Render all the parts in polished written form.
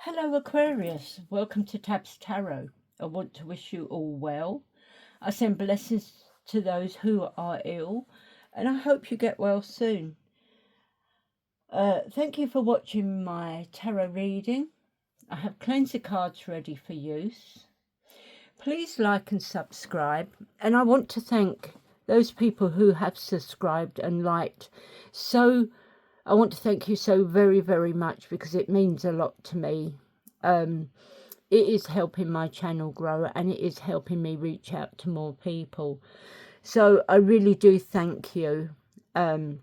Hello Aquarius, welcome to Tab's Tarot. I want to wish you all well. I send blessings to those who are ill and I hope you get well soon. Thank you for watching my tarot reading. I have cleanser cards ready for use. Please like and subscribe, and I want to thank those people who have subscribed and liked. I want to thank you so very, very much because it means a lot to me. It is helping my channel grow and it is helping me reach out to more people. So I really do thank you. And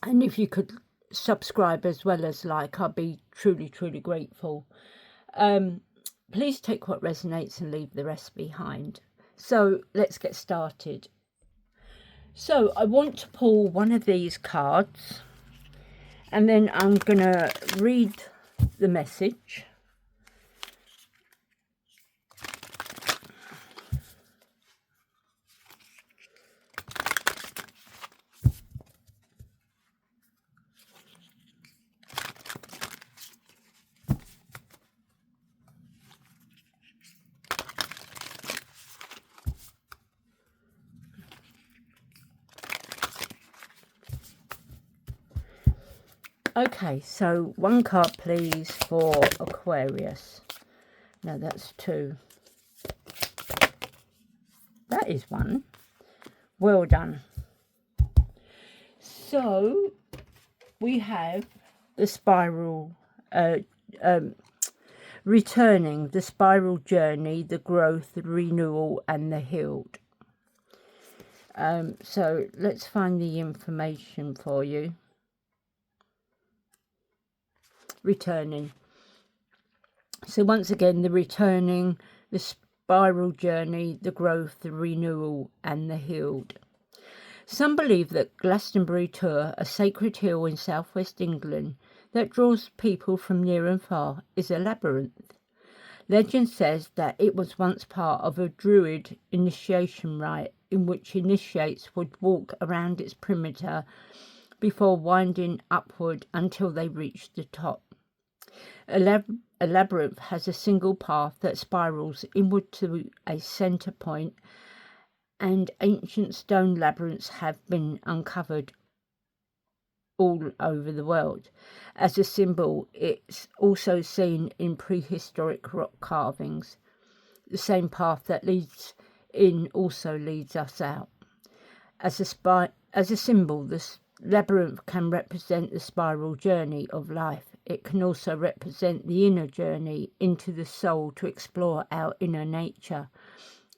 if you could subscribe as well as like, I'd be truly, truly grateful. Please take what resonates and leave the rest behind. So let's get started. So I want to pull one of these cards. And then I'm going to read the message. Okay, so one card please for Aquarius. No, that's two. That is one. Well done. So we have the spiral, returning, the spiral journey, the growth, the renewal and the healed. So let's find the information for you. Returning. So once again, the returning, the spiral journey, the growth, the renewal and the healed. Some believe that Glastonbury Tor, a sacred hill in southwest England that draws people from near and far, is a labyrinth. Legend says that it was once part of a druid initiation rite in which initiates would walk around its perimeter before winding upward until they reached the top. A labyrinth has a single path that spirals inward to a centre point, and ancient stone labyrinths have been uncovered all over the world. As a symbol, it's also seen in prehistoric rock carvings. The same path that leads in also leads us out. As a symbol, this labyrinth can represent the spiral journey of life. It can also represent the inner journey into the soul to explore our inner nature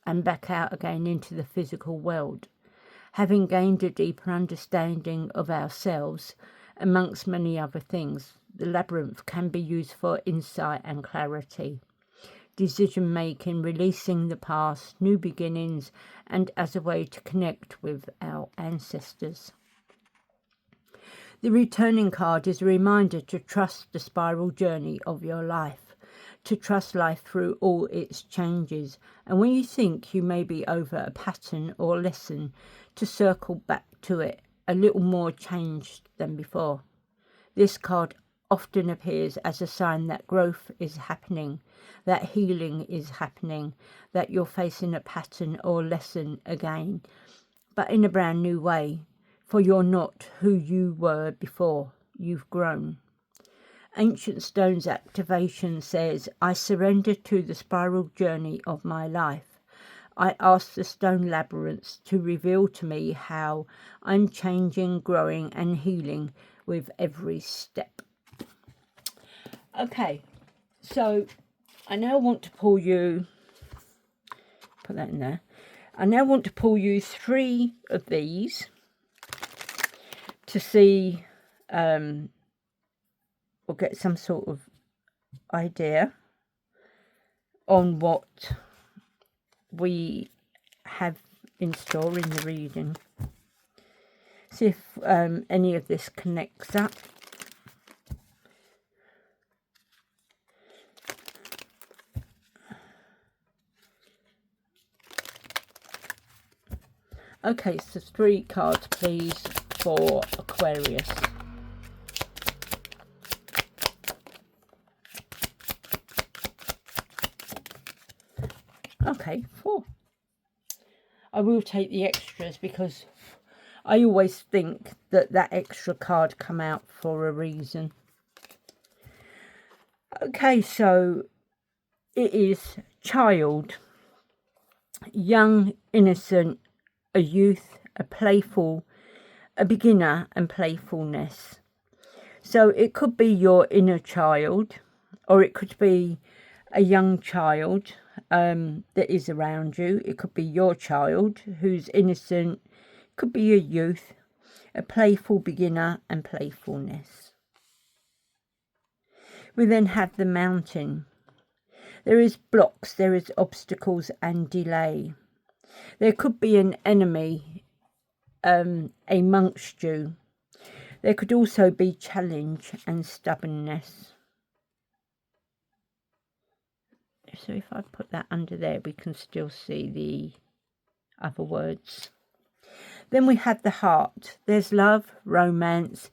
and back out again into the physical world. Having gained a deeper understanding of ourselves, amongst many other things, the labyrinth can be used for insight and clarity, decision making, releasing the past, new beginnings, and as a way to connect with our ancestors. The returning card is a reminder to trust the spiral journey of your life, to trust life through all its changes, and when you think you may be over a pattern or lesson, to circle back to it a little more changed than before. This card often appears as a sign that growth is happening, that healing is happening, that you're facing a pattern or lesson again, but in a brand new way. For you're not who you were before, you've grown. Ancient Stones activation says, I surrender to the spiral journey of my life. I ask the stone labyrinths to reveal to me how I'm changing, growing and healing with every step. Okay, so I now want to pull you, put that in there. I now want to pull you 3 of these to see or get some sort of idea on what we have in store in the reading. See if any of this connects up. Okay, so 3 cards please for Aquarius. Okay, 4. I will take the extras because I always think that that extra card come out for a reason. Okay, so it is child, young, innocent, a youth, a playful, a beginner, and playfulness. So it could be your inner child, or it could be a young child that is around you. It could be your child who's innocent. It could be a youth, a playful beginner, and playfulness. We then have the mountain. There is blocks, there is obstacles and delay. There could be an enemy amongst you. There could also be challenge and stubbornness. So if I put that under there, we can still see the other words. Then we have the heart. There's love, romance,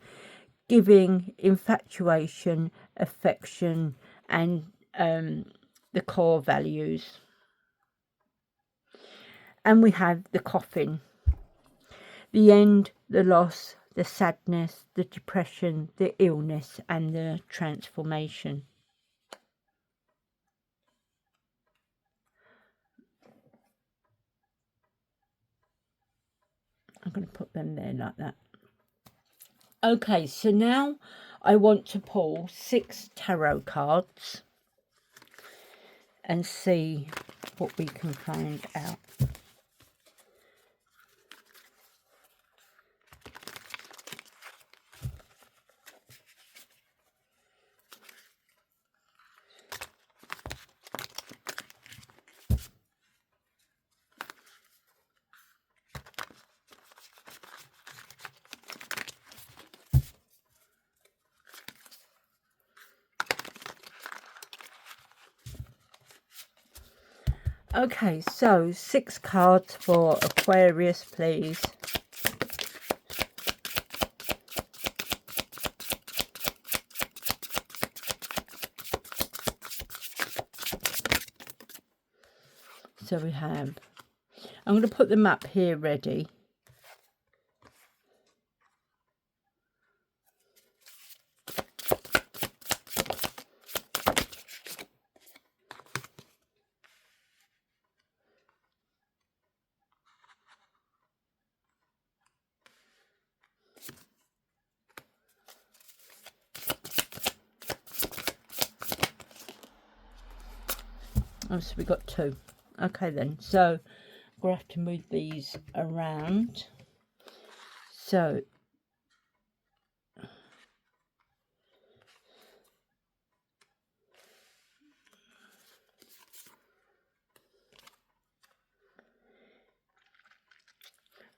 giving, infatuation, affection, and the core values. And we have the coffin. The end, the loss, the sadness, the depression, the illness, and the transformation. I'm going to put them there like that. Okay, so now I want to pull 6 tarot cards and see what we can find out. Okay, so 6 cards for Aquarius, please. So we have, I'm going to put them up here ready. Oh, so we got 2. Okay then, so we'll have to move these around. So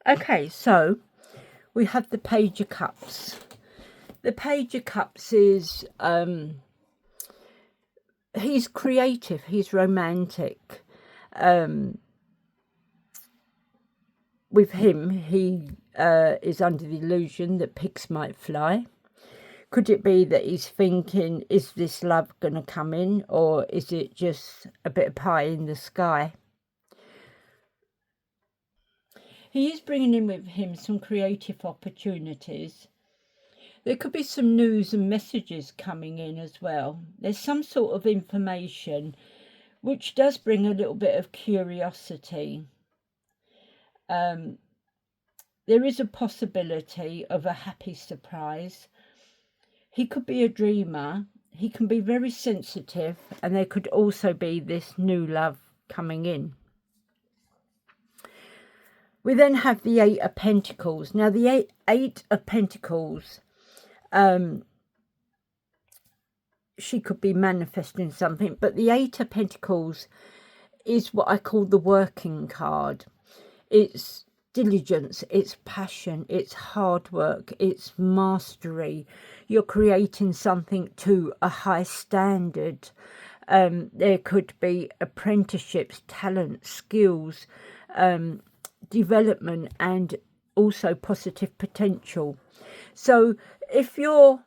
okay, so we have the Page of Cups. The Page of Cups is he's creative, he's romantic. With him, he is under the illusion that pigs might fly. Could it be that he's thinking, is this love going to come in, or is it just a bit of pie in the sky? He is bringing in with him some creative opportunities. There could be some news and messages coming in as well. There's some sort of information which does bring a little bit of curiosity. There is a possibility of a happy surprise. He could be a dreamer. He can be very sensitive, and there could also be this new love coming in. We then have the 8 of Pentacles. Now, the 8 of Pentacles, she could be manifesting something, but the 8 of Pentacles is what I call the working card. It's diligence, it's passion, it's hard work, it's mastery. You're creating something to a high standard. There could be apprenticeships, talent, skills, development, and also positive potential. So if you're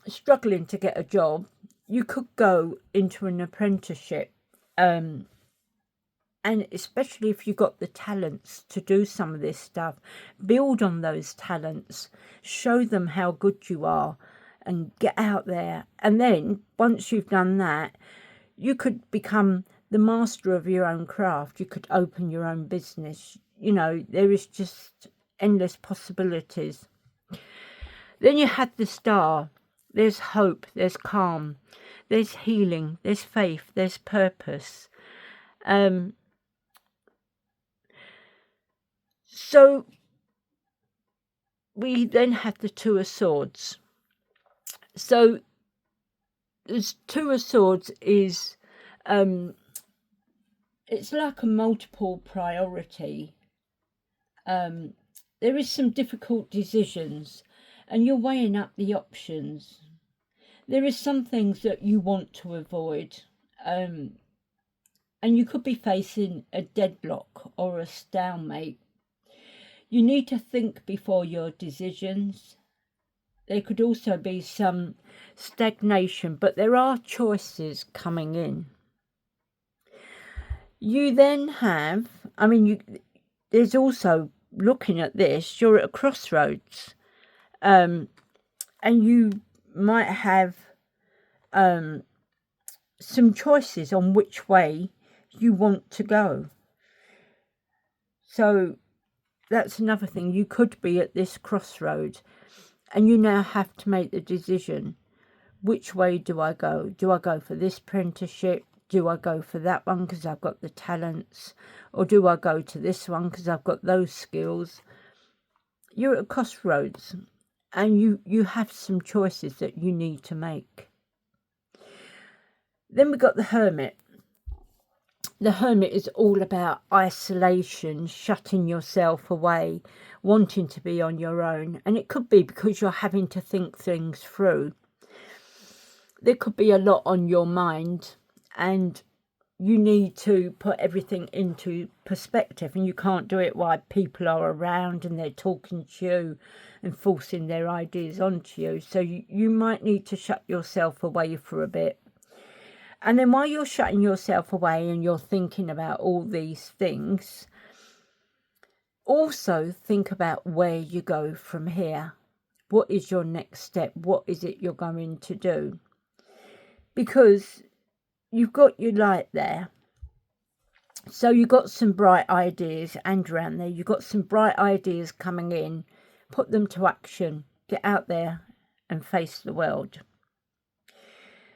struggling to get a job, you could go into an apprenticeship And especially if you've got the talents to do some of this stuff, build on those talents, show them how good you are, and get out there. And then once you've done that, you could become the master of your own craft. You could open your own business. You know, there is just endless possibilities. Then you had the Star. There's hope, there's calm, there's healing, there's faith, there's purpose. So we then have the Two of Swords. So this Two of Swords is, it's like a multiple priority. There is some difficult decisions and you're weighing up the options. There is some things that you want to avoid. And you could be facing a deadlock or a stalemate. You need to think before your decisions. There could also be some stagnation, but there are choices coming in. You then have, I mean, there's also, looking at this, you're at a crossroads. And you might have some choices on which way you want to go. So that's another thing. You could be at this crossroad and you now have to make the decision. Which way do I go? Do I go for this apprenticeship? Do I go for that one because I've got the talents? Or do I go to this one because I've got those skills? You're at a crossroads and you have some choices that you need to make. Then we've got the Hermit. The Hermit is all about isolation, shutting yourself away, wanting to be on your own. And it could be because you're having to think things through. There could be a lot on your mind and you need to put everything into perspective, and you can't do it while people are around and they're talking to you and forcing their ideas onto you. So you might need to shut yourself away for a bit. And then while you're shutting yourself away and you're thinking about all these things, also think about where you go from here. What is your next step? What is it you're going to do? Because you've got your light there. So you've got some bright ideas, and around there, you've got some bright ideas coming in. Put them to action. Get out there and face the world.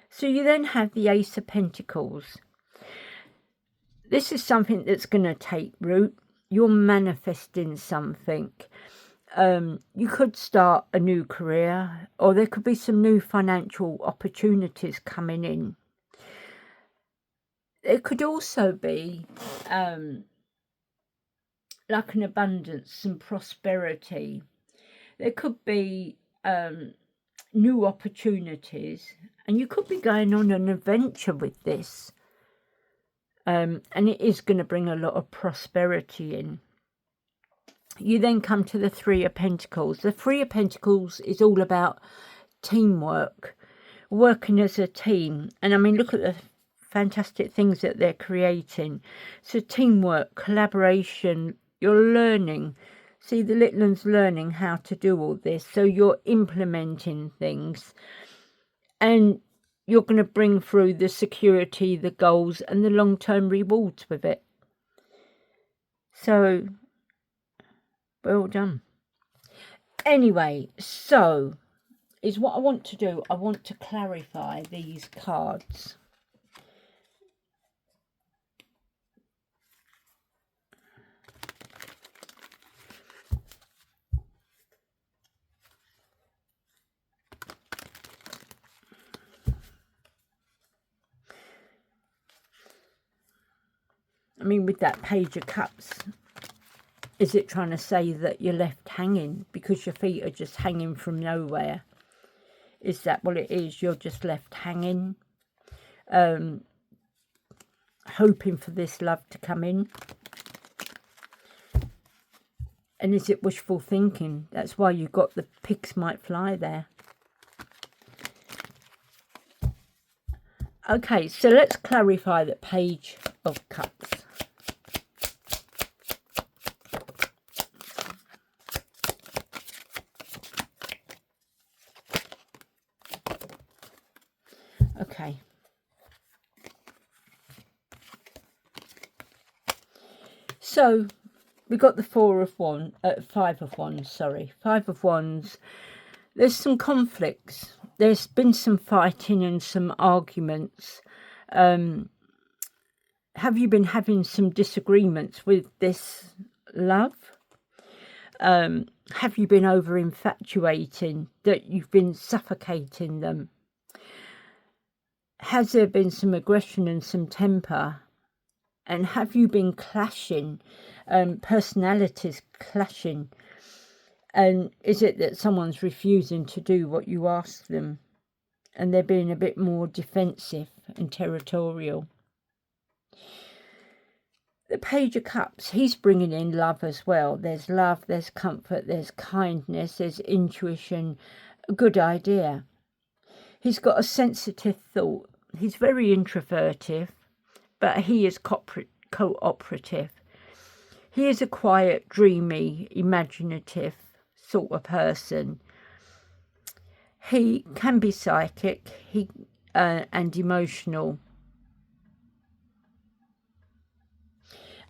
So you then have the Ace of Pentacles. This is something that's going to take root. You're manifesting something. You could start a new career, or there could be some new financial opportunities coming in. There could also be like an abundance, some prosperity. There could be new opportunities, and you could be going on an adventure with this. And it is going to bring a lot of prosperity in. You then come to the Three of Pentacles. The Three of Pentacles is all about teamwork, working as a team. And I mean, look at the fantastic things that they're creating. So teamwork, collaboration, you're learning. See, the little one's learning how to do all this. So you're implementing things. And you're going to bring through the security, the goals, and the long-term rewards with it. So, well done. Anyway, so, is what I want to do. I want to clarify these cards. I mean, with that Page of Cups, is it trying to say that you're left hanging because your feet are just hanging from nowhere? Is that what it is? You're just left hanging, hoping for this love to come in? And is it wishful thinking? That's why you got the pigs might fly there. Okay, so let's clarify the Page of Cups. Okay. So we got the Five of Wands, sorry. Five of Wands. There's some conflicts. There's been some fighting and some arguments. Have you been having some disagreements with this love? Have you been over infatuating, that you've been suffocating them? Has there been some aggression and some temper? And have you been clashing, personalities clashing? And is it that someone's refusing to do what you ask them, and they're being a bit more defensive and territorial? The Page of Cups, he's bringing in love as well. There's love, there's comfort, there's kindness, there's intuition, a good idea. He's got a sensitive thought. He's very introverted, but he is cooperative. He is a quiet, dreamy, imaginative sort of person. He can be psychic and emotional.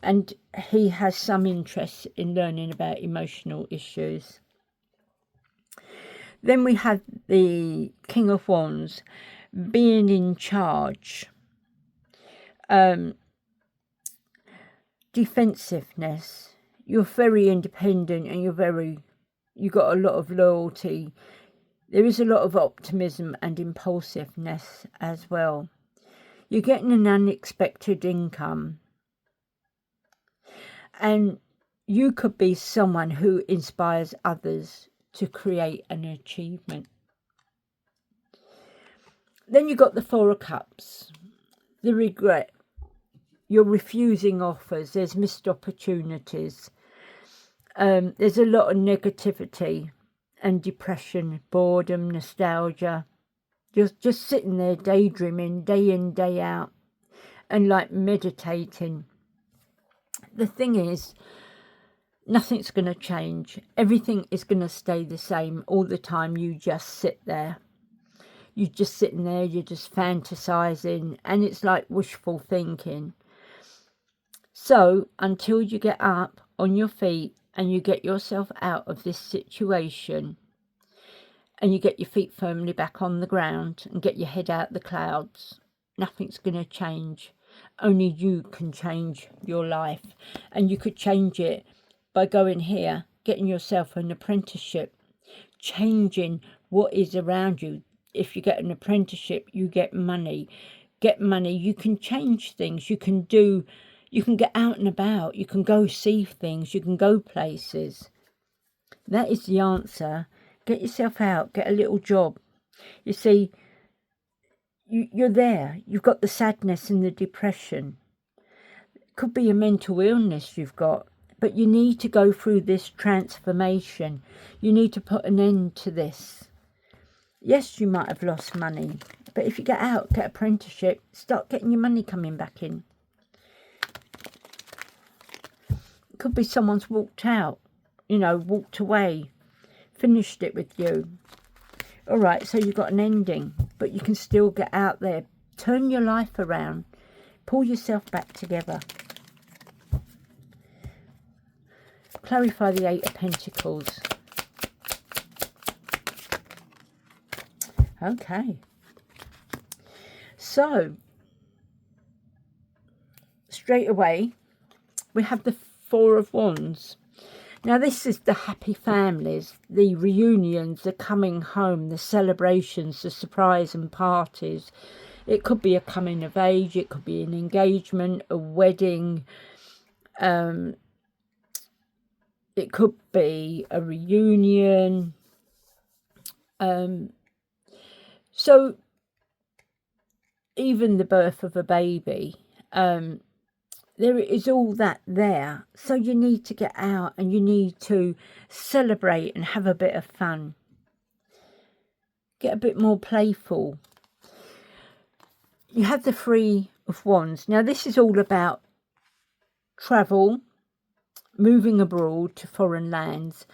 And he has some interest in learning about emotional issues. Then we have the King of Wands, being in charge. Defensiveness. You're very independent, and you got a lot of loyalty. There is a lot of optimism and impulsiveness as well. You're getting an unexpected income. And you could be someone who inspires others to create an achievement. Then you got the Four of Cups, the regret. You're refusing offers. There's missed opportunities. There's a lot of negativity and depression, boredom, nostalgia. Just sitting there daydreaming day in, day out, and like meditating. The thing is, nothing's going to change. Everything is going to stay the same all the time. You just sit there. You're just sitting there, you're just fantasizing, and it's like wishful thinking. So until you get up on your feet and you get yourself out of this situation, and you get your feet firmly back on the ground and get your head out the clouds, nothing's going to change. Only you can change your life, and you could change it by going here, getting yourself an apprenticeship, changing what is around you. If you get an apprenticeship, you get money. Get money, you can change things. You can get out and about. You can go see things. You can go places. That is the answer. Get yourself out. Get a little job. You see, you're there. You've got the sadness and the depression. It could be a mental illness you've got. But you need to go through this transformation. You need to put an end to this. Yes, you might have lost money. But if you get out, get apprenticeship, start getting your money coming back in. It could be someone's walked out, walked away, finished it with you. All right, so you've got an ending, but you can still get out there. Turn your life around. Pull yourself back together. Clarify the Eight of Pentacles. Okay. So, straight away, we have the Four of Wands. Now, this is the happy families, the reunions, the coming home, the celebrations, the surprise and parties. It could be a coming of age. It could be an engagement, a wedding. It could be a reunion. So, even the birth of a baby, there is all that there. So you need to get out and you need to celebrate and have a bit of fun. Get a bit more playful. You have the Three of Wands. Now, this is all about travel, moving abroad to foreign lands.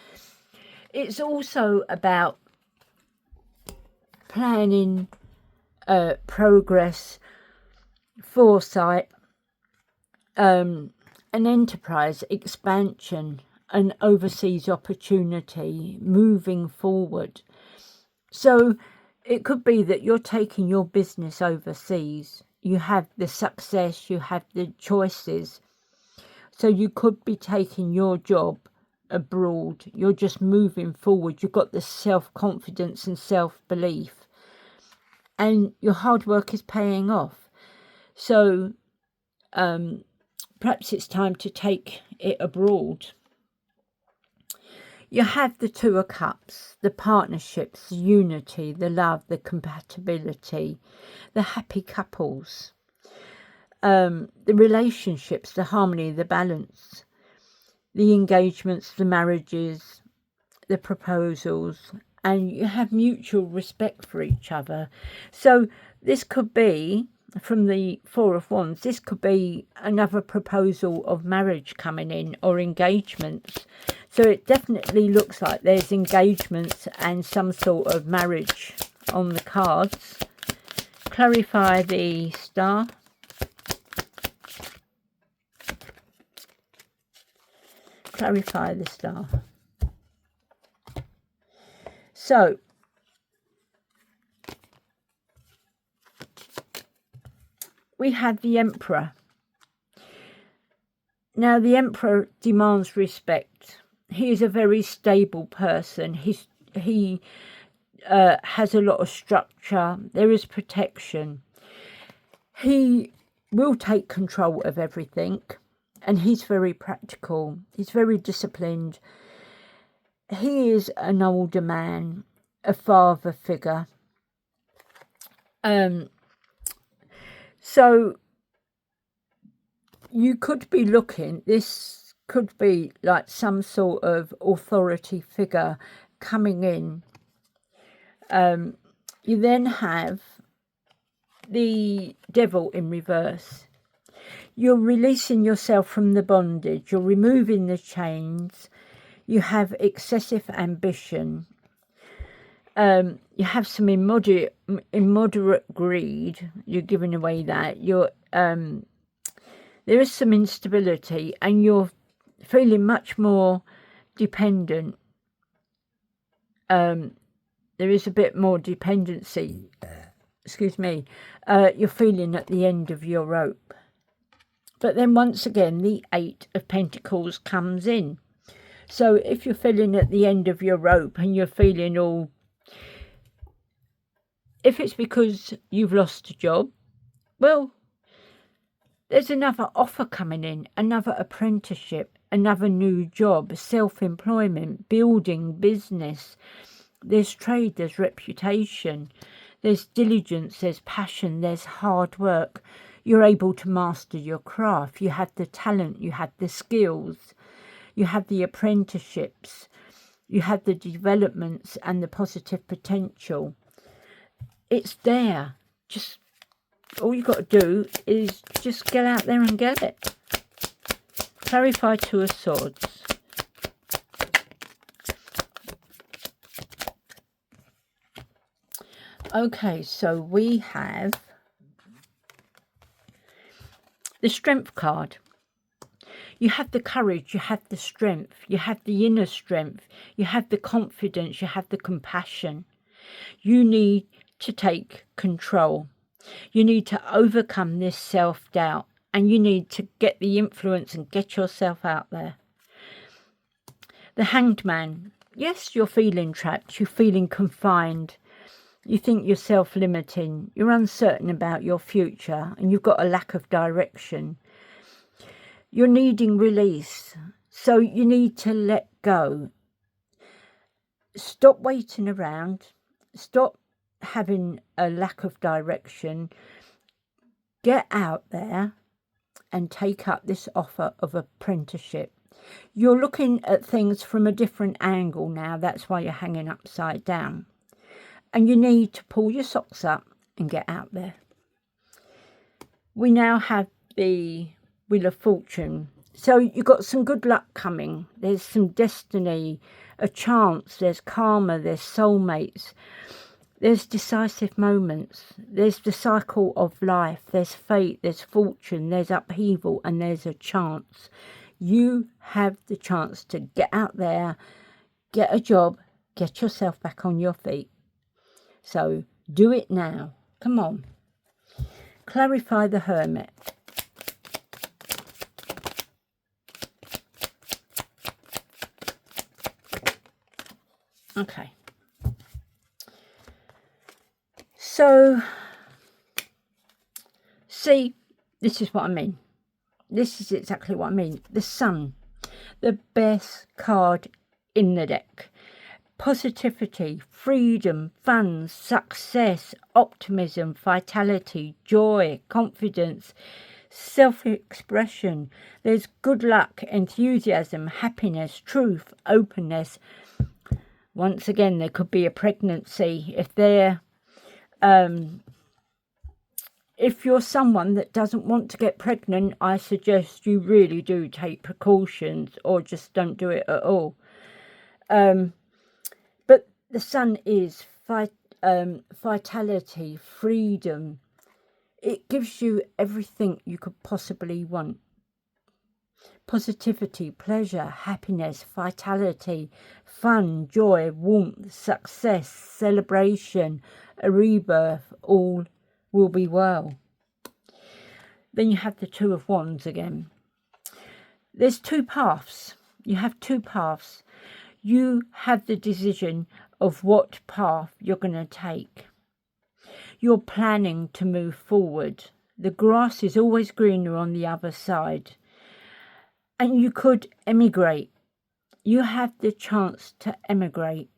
It's also about planning, progress, foresight, an enterprise, expansion, an overseas opportunity, moving forward. So it could be that you're taking your business overseas. You have the success, you have the choices. So you could be taking your job abroad. You're just moving forward. You've got the self-confidence and self-belief. And your hard work is paying off. So perhaps it's time to take it abroad. You have the Two of Cups, the partnerships, the unity, the love, the compatibility, the happy couples, the relationships, the harmony, the balance, the engagements, the marriages, the proposals, and you have mutual respect for each other. So this could be, from the Four of Wands, this could be another proposal of marriage coming in, or engagements. So it definitely looks like there's engagements and some sort of marriage on the cards. Clarify the Star. Clarify the Star. So we have the Emperor. Now the Emperor demands respect. He is a very stable person. He has a lot of structure. There is protection. He will take control of everything, and he's very practical. He's very disciplined. He is an older man, a father figure. So you could be looking, this could be like some sort of authority figure coming in. You then have the Devil in reverse. You're releasing yourself from the bondage. You're removing the chains. You have excessive ambition. You have some immoderate greed. You're giving away that. There is some instability, and you're feeling much more dependent. There is a bit more dependency. Excuse me. You're feeling at the end of your rope. But then once again, the Eight of Pentacles comes in. So if you're feeling at the end of your rope and you're feeling all... If it's because you've lost a job, well, there's another offer coming in, another apprenticeship, another new job, self-employment, building, business. There's trade, there's reputation, there's diligence, there's passion, there's hard work. You're able to master your craft. You have the talent, you have the skills, you have the apprenticeships, you have the developments and the positive potential. It's there. Just all you've got to do is just get out there and get it. Clarify Two of Swords. Okay, so we have the Strength card. You have the courage, you have the strength, you have the inner strength, you have the confidence, you have the compassion. You need to take control. You need to overcome this self-doubt, and you need to get the influence and get yourself out there. The Hanged Man. Yes, you're feeling trapped, you're feeling confined. You think you're self-limiting, you're uncertain about your future, and you've got a lack of direction. You're needing release, so you need to let go. Stop waiting around. Stop having a lack of direction. Get out there and take up this offer of apprenticeship. You're looking at things from a different angle now. That's why you're hanging upside down. And you need to pull your socks up and get out there. we now have the Wheel of Fortune. So you've got some good luck coming. There's some destiny, a chance, there's karma, there's soulmates, there's decisive moments, there's the cycle of life, there's fate, there's fortune, there's upheaval, and there's a chance. You have the chance to get out there, get a job, get yourself back on your feet. So do it now. Come on. Clarify the Hermit. Okay. So, see, this is what I mean. This is exactly what I mean. The Sun, the best card in the deck. Positivity, freedom, fun, success, optimism, vitality, joy, confidence, self-expression. There's good luck, enthusiasm, happiness, truth, openness. Once again, there could be a pregnancy. If you're someone that doesn't want to get pregnant, I suggest you really do take precautions, or just don't do it at all. But the Sun is vitality, freedom. It gives you everything you could possibly want. Positivity, pleasure, happiness, vitality, fun, joy, warmth, success, celebration, a rebirth, all will be well. Then you have the Two of Wands again. There's two paths. You have two paths. You have the decision of what path you're going to take. You're planning to move forward. The grass is always greener on the other side. And you could emigrate. You have the chance to emigrate.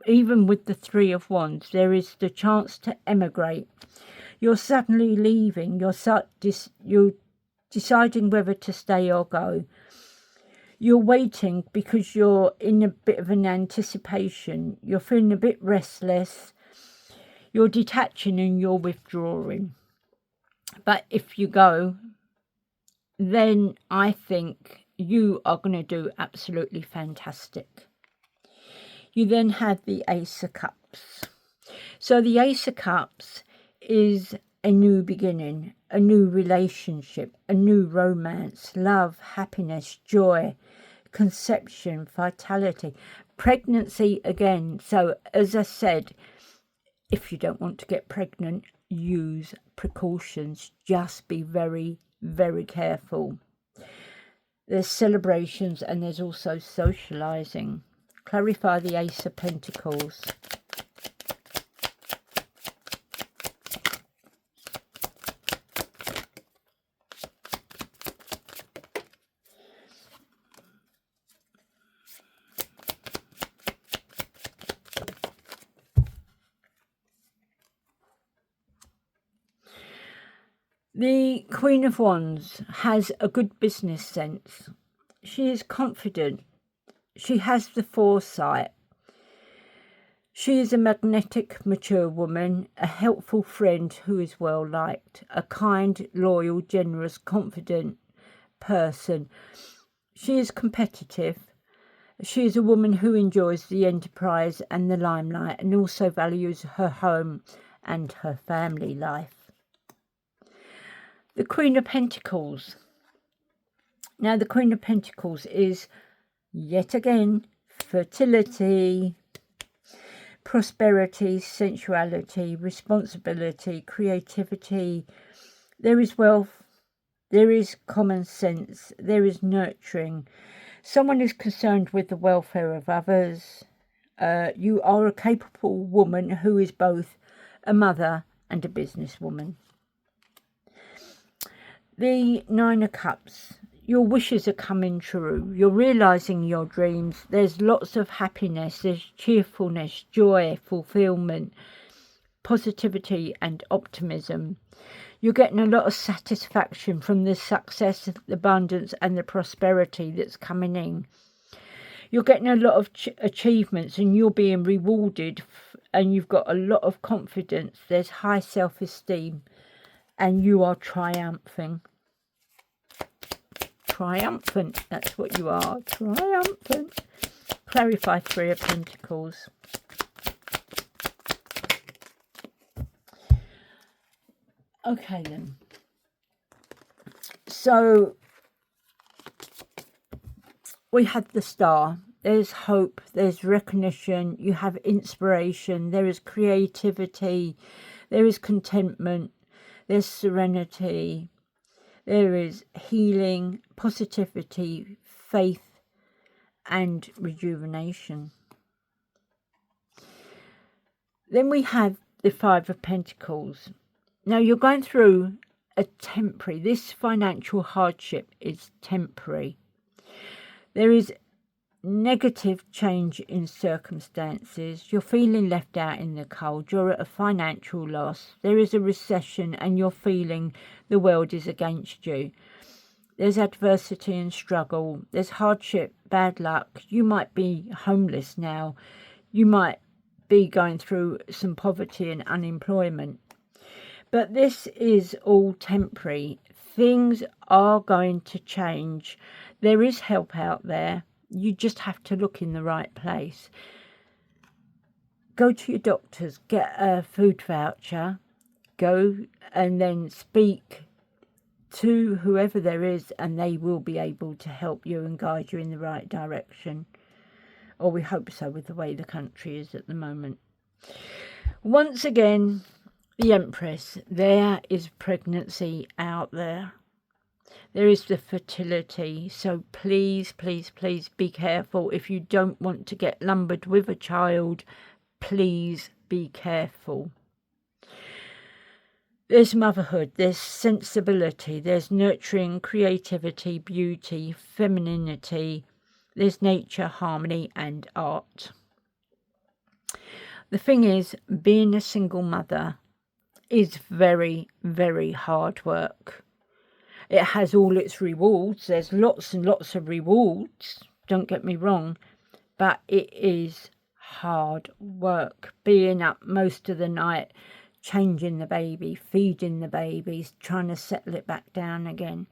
Even with the Three of Wands, there is the chance to emigrate. You're suddenly leaving. You're deciding whether to stay or go. You're waiting because you're in a bit of an anticipation. You're feeling a bit restless. You're detaching and you're withdrawing. But if you go, then I think you are going to do absolutely fantastic. You then have the Ace of Cups. So the Ace of Cups is a new beginning, a new relationship, a new romance, love, happiness, joy, conception, vitality, pregnancy again. So as I said, if you don't want to get pregnant, use precautions. Just be very, very careful. There's celebrations and there's also socializing. Clarify the Ace of Pentacles. The Queen of Wands has a good business sense. She is confident. She has the foresight. She is a magnetic, mature woman, a helpful friend who is well liked, a kind, loyal, generous, confident person. She is competitive. She is a woman who enjoys the enterprise and the limelight and also values her home and her family life. The Queen of Pentacles. Now, the Queen of Pentacles is, yet again, fertility, prosperity, sensuality, responsibility, creativity. There is wealth, there is common sense, there is nurturing. Someone is concerned with the welfare of others. You are a capable woman who is both a mother and a businesswoman. The Nine of Cups. Your wishes are coming true. You're realising your dreams. There's lots of happiness. There's cheerfulness, joy, fulfilment, positivity and optimism. You're getting a lot of satisfaction from the success, the abundance and the prosperity that's coming in. You're getting a lot of achievements and you're being rewarded, and you've got a lot of confidence. There's high self-esteem and you are triumphing. Triumphant, that's what you are, triumphant. Clarify Three of Pentacles. Okay then. So we have the Star. There's hope, there's recognition, you have inspiration, there is creativity, there is contentment, there's serenity, there is healing, positivity, faith, and rejuvenation. Then we have the Five of Pentacles. Now you're going through a temporary, this financial hardship is temporary. There is negative change in circumstances. You're feeling left out in the cold. You're at a financial loss. There is a recession and you're feeling the world is against you. There's adversity and struggle. There's hardship, bad luck. You might be homeless now. You might be going through some poverty and unemployment. But this is all temporary. Things are going to change. There is help out there. You just have to look in the right place. Go to your doctors, get a food voucher, go and then speak to whoever there is, and they will be able to help you and guide you in the right direction. Or we hope so, with the way the country is at the moment. Once again, the Empress, there is pregnancy out there. There is the fertility, so please, please, please be careful. If you don't want to get lumbered with a child, please be careful. There's motherhood, there's sensibility, there's nurturing, creativity, beauty, femininity, there's nature, harmony, and art. The thing is, being a single mother is very, very hard work. It has all its rewards. There's lots and lots of rewards, don't get me wrong, but it is hard work. Being up most of the night, changing the baby, feeding the babies, trying to settle it back down again.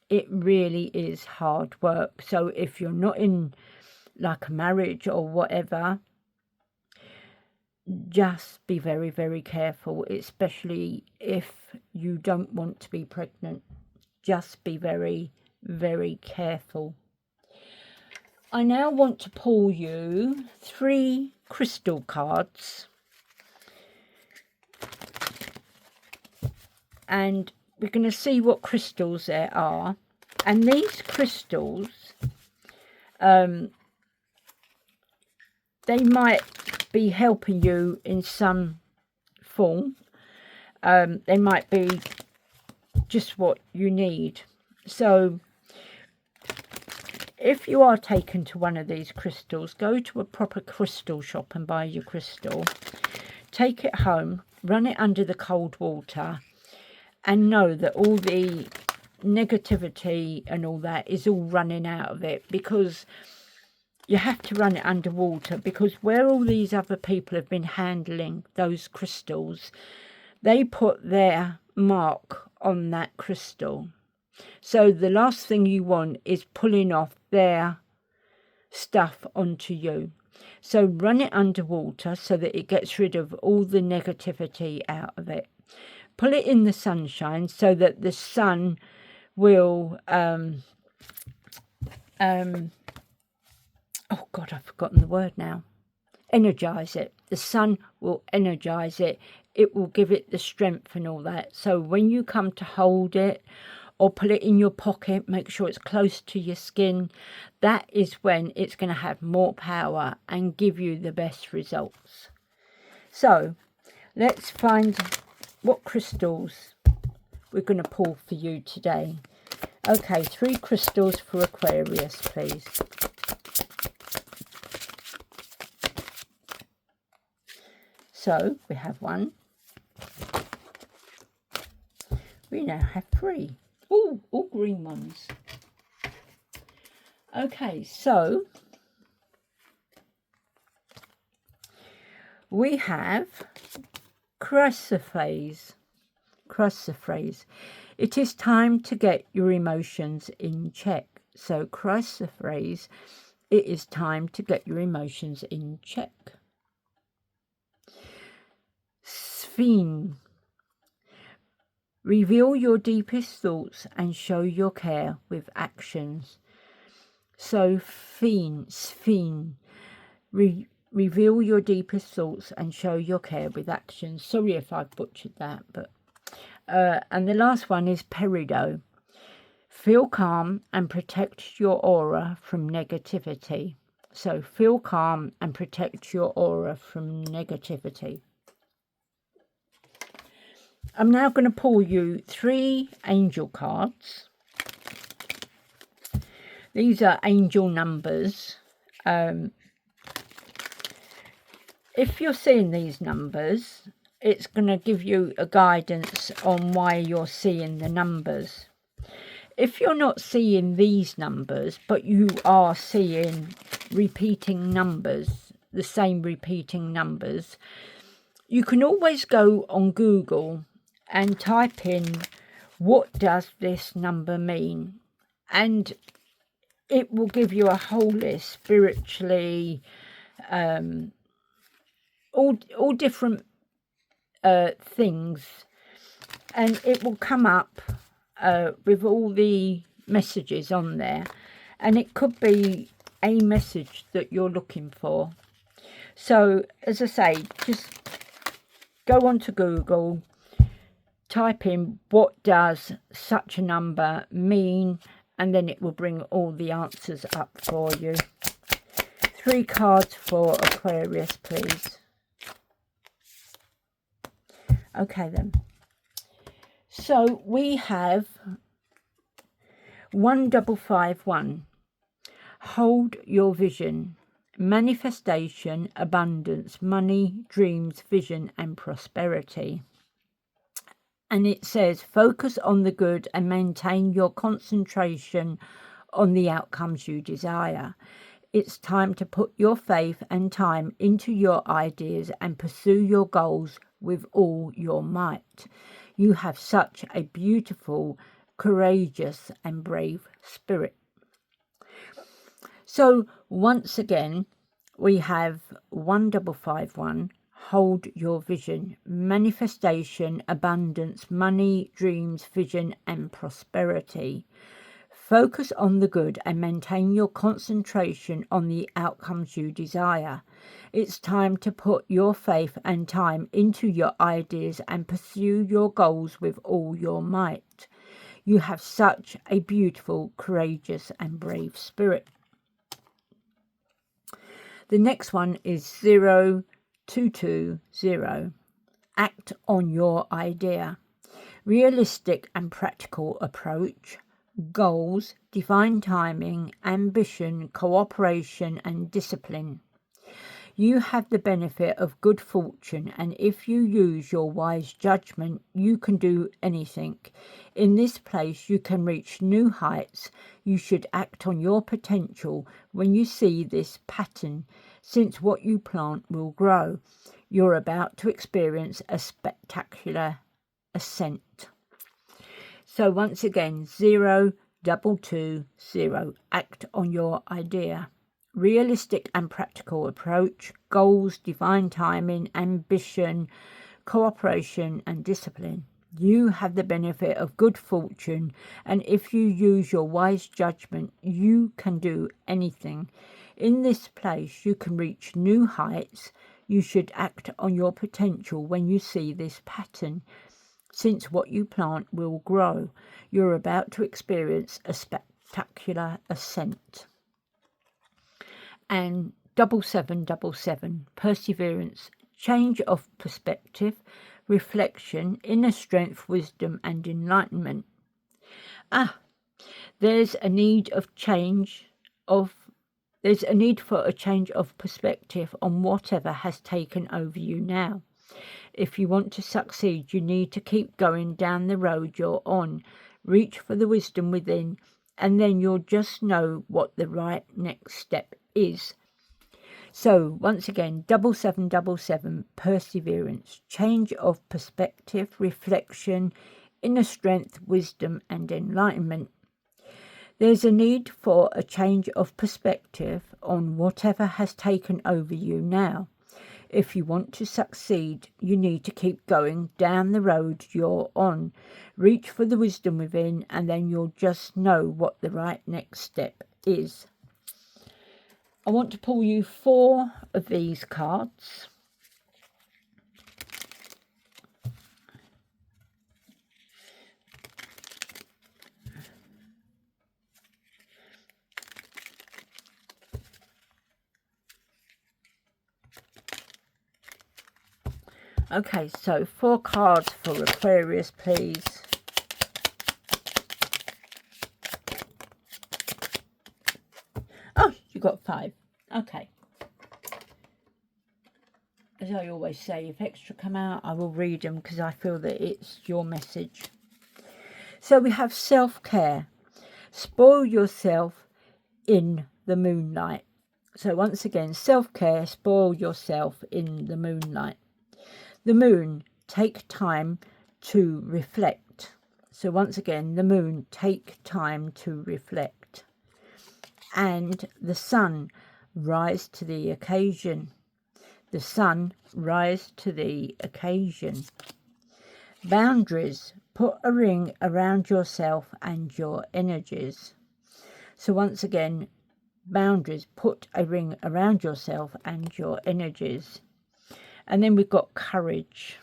It really is hard work. So if you're not in like a marriage or whatever, just be very, very careful, especially if you don't want to be pregnant. Just be very, very careful. I now want to pull you 3 crystal cards. And we're going to see what crystals there are. And these crystals, they might be helping you in some form. They might be just what you need. So if you are taken to one of these crystals, go to a proper crystal shop and buy your crystal. Take it home, run it under the cold water, and know that all the negativity and all that is all running out of it, because you have to run it underwater, because where all these other people have been handling those crystals, they put their mark on that crystal. So the last thing you want is pulling off their stuff onto you. So run it underwater so that it gets rid of all the negativity out of it. Pull it in the sunshine so that the sun will oh God, I've forgotten the word now. Energize it. The sun will energize it. It will give it the strength and all that. So when you come to hold it or put it in your pocket, make sure it's close to your skin. That is when it's going to have more power and give you the best results. So let's find what crystals we're going to pull for you today. Okay, 3 crystals for Aquarius, please. So we have 1. We now have 3. Oh, all green ones. Okay, so we have chrysoprase. cross the phrase. It is time to get your emotions in check. So cross the phrase. It is time to get your emotions in check. Sphinx. Reveal your deepest thoughts and show your care with actions. So Sphinx. Reveal your deepest thoughts and show your care with actions. Sorry if I butchered that, but and the last one is Peridot. Feel calm and protect your aura from negativity. So feel calm and protect your aura from negativity. I'm now going to pull you 3 angel cards. These are angel numbers. If you're seeing these numbers, it's going to give you a guidance on why you're seeing the numbers. If you're not seeing these numbers, but you are seeing repeating numbers, the same repeating numbers, you can always go on Google and type in, what does this number mean? And it will give you a whole list, spiritually, all different things, and it will come up with all the messages on there, and it could be a message that you're looking for. So as I say, just go onto Google, type in what does such a number mean, and then it will bring all the answers up for you. 3 cards for Aquarius, please. Okay then. So we have 1551. Hold your vision. Manifestation, abundance, money, dreams, vision and prosperity. And it says, focus on the good and maintain your concentration on the outcomes you desire. It's time to put your faith and time into your ideas and pursue your goals with all your might. You have such a beautiful, courageous and brave spirit. So once again, we have 1551. Hold your vision. Manifestation, abundance, money, dreams, vision and prosperity. Focus on the good and maintain your concentration on the outcomes you desire. It's time to put your faith and time into your ideas and pursue your goals with all your might. You have such a beautiful, courageous and brave spirit. The next one is 0220. Act on your idea. Realistic and practical approach. Goals, divine timing, ambition, cooperation and discipline. You have the benefit of good fortune, and if you use your wise judgment, you can do anything. In this place you can reach new heights. You should act on your potential when you see this pattern, since what you plant will grow. You're about to experience a spectacular ascent. So once again, 0220. Act on your idea. Realistic and practical approach. Goals, divine timing, ambition, cooperation and discipline. You have the benefit of good fortune, and if you use your wise judgment, you can do anything. In this place you can reach new heights. You should act on your potential when you see this pattern, since what you plant will grow. You're about to experience a spectacular ascent. And 7777, perseverance, change of perspective, reflection, inner strength, wisdom and enlightenment. There's a need for a change of perspective on whatever has taken over you now. If you want to succeed, you need to keep going down the road you're on. Reach for the wisdom within, and then you'll just know what the right next step is. So once again, 7777, perseverance, change of perspective, reflection, inner strength, wisdom and enlightenment. There's a need for a change of perspective on whatever has taken over you now. If you want to succeed, you need to keep going down the road you're on. Reach for the wisdom within, and then you'll just know what the right next step is. I want to pull you 4 of these cards. Okay, so 4 cards for Aquarius, please. Oh, you got 5. Okay. As I always say, if extra come out, I will read them because I feel that it's your message. So we have self-care. Spoil yourself in the moonlight. So once again, self-care, spoil yourself in the moonlight. The moon, take time to reflect. So once again, the moon, take time to reflect. And the sun, rise to the occasion. The sun, rise to the occasion. Boundaries, put a ring around yourself and your energies. So once again, boundaries, put a ring around yourself and your energies. And then we've got courage.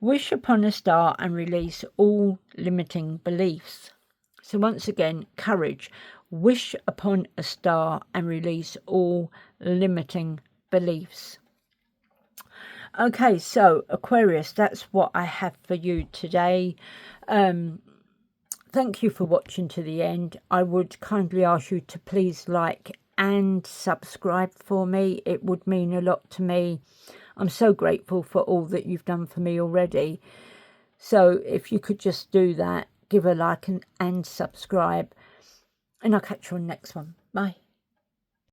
Wish upon a star and release all limiting beliefs. So once again, courage. Wish upon a star and release all limiting beliefs. Okay, so Aquarius, that's what I have for you today. Thank you for watching to the end. I would kindly ask you to please like and subscribe for me. It would mean a lot to me. I'm so grateful for all that you've done for me already. So if you could just do that, give a like and subscribe. And I'll catch you on the next one. Bye.